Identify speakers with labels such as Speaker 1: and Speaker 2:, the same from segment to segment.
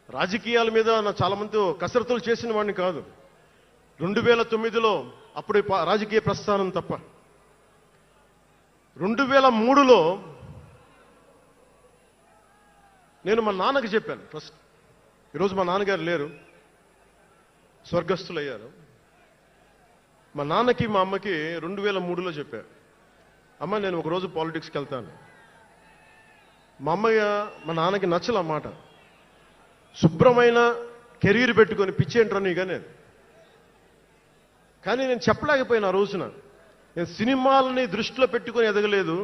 Speaker 1: రాజకీయాల మీద నా చాలా మంది కసరత్తులు చేసిన వాడిని కాదు. 2009లో అప్పుడు రాజకీయ ప్రస్థానం తప్ప. 2003లో నేను మా నాన్నకి చెప్పాను ఫస్ట్. ఈరోజు మా నాన్నగారు లేరు, స్వర్గస్థులయ్యారు. మా నాన్నకి మా అమ్మకి 2003లో చెప్పారు, అమ్మ నేను ఒకరోజు పాలిటిక్స్కి వెళ్తాను. మా నాన్నకి నచ్చల మాట. శుభ్రమైన కెరీర్ పెట్టుకొని పిచ్చేంట్రా నీగా నేను. కానీ నేను చెప్పలేకపోయినా ఆ రోజున. నేను సినిమాలని దృష్టిలో పెట్టుకొని ఎదగలేదు,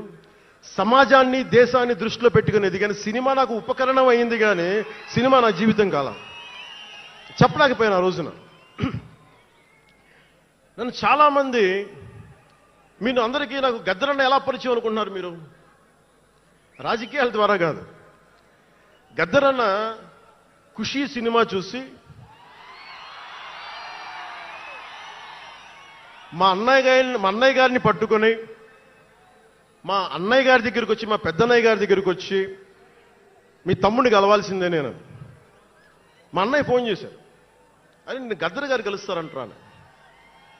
Speaker 1: సమాజాన్ని దేశాన్ని దృష్టిలో పెట్టుకొని ఎదిగాను. సినిమా నాకు ఉపకరణం అయింది కానీ సినిమా నా జీవితం కాలం. చెప్పలేకపోయినా ఆ రోజున. నన్ను చాలామంది, మీరు అందరికీ నాకు గద్దరన్న ఎలా పరిచయం అనుకుంటున్నారు మీరు? రాజకీయాల ద్వారా కాదు. గద్దరన్న ఖుషీ సినిమా చూసి మా అన్నయ్య గారిని పట్టుకొని మా అన్నయ్య గారి దగ్గరికి వచ్చి, మా పెద్దన్నయ్య గారి దగ్గరికి వచ్చి, మీ తమ్ముడిని కలవాల్సిందే నేను. మా అన్నయ్య ఫోన్ చేశారు, అని నేను గద్దర్ గారు కలుస్తారంటాను.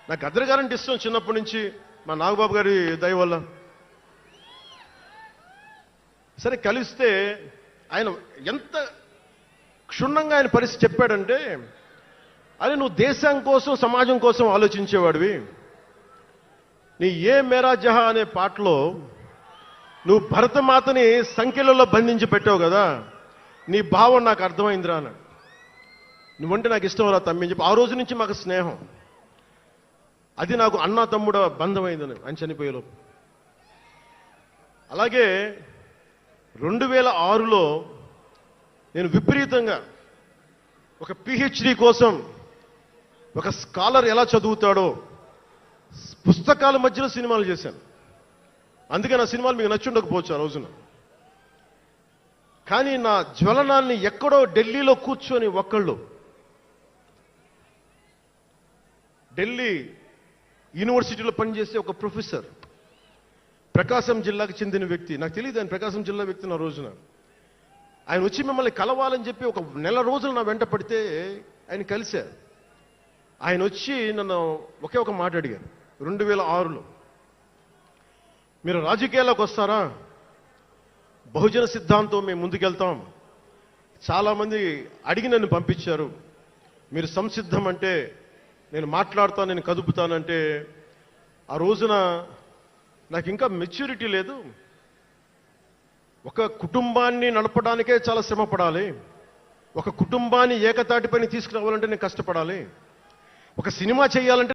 Speaker 1: నాకు గద్దర్ గారంటే ఇష్టం చిన్నప్పటి నుంచి, మా నాగబాబు గారి దయ వల్ల. సరే కలిస్తే ఆయన ఎంత క్షుణ్ణంగా ఆయన పరిస్థితి చెప్పాడంటే, అరే నువ్వు దేశం కోసం సమాజం కోసం ఆలోచించేవాడివి. నీ ఏ మేరా జహా అనే పాటలో నువ్వు భరతమాతని సంఖ్యలలో బంధించి పెట్టావు కదా, నీ భావం నాకు అర్థమైందిరా అన్నాడు. నువ్వంటే నాకు ఇష్టం రా తమ్మి అని చెప్పి ఆ రోజు నుంచి మాకు స్నేహం. అది నాకు అన్న తమ్ముడ బంధమైందని ఆయన చనిపోయేలోపు. అలాగే 2006లో నేను విపరీతంగా ఒక పిహెచ్డి కోసం, ఒక స్కాలర్ ఎలా చదువుతాడో పుస్తకాల మధ్యలో సినిమాలు చేశాను. అందుకే నా సినిమాలు మీకు నచ్చి ఉండకపోవచ్చు ఆ రోజున. కానీ నా జ్వలనాన్ని ఎక్కడో ఢిల్లీలో కూర్చొని ఒక్కళ్ళు, ఢిల్లీ యూనివర్సిటీలో పనిచేసే ఒక ప్రొఫెసర్, ప్రకాశం జిల్లాకు చెందిన వ్యక్తి, నాకు తెలియదు ఆయన ప్రకాశం జిల్లా వ్యక్తి. నా రోజున ఆయన వచ్చి మిమ్మల్ని కలవాలని చెప్పి ఒక నెల రోజులు నా వెంట పడితే ఆయన కలిశారు. ఆయన వచ్చి నన్ను ఒకే ఒక మాట అడిగారు 2006లో, మీరు రాజకీయాల్లోకి వస్తారా? బహుజన సిద్ధాంతం మేము ముందుకెళ్తాం. చాలామంది అడిగి నన్ను పంపించారు, మీరు సంసిద్ధం అంటే నేను మాట్లాడతాను, నేను కదుపుతానంటే. ఆ రోజున నాకు ఇంకా మెచ్యూరిటీ లేదు. ఒక కుటుంబాన్ని నడపడానికే చాలా శ్రమ పడాలి. ఒక కుటుంబాన్ని ఏకతాటిపైన తీసుకురావాలంటే నేను కష్టపడాలి. ఒక సినిమా చేయాలంటే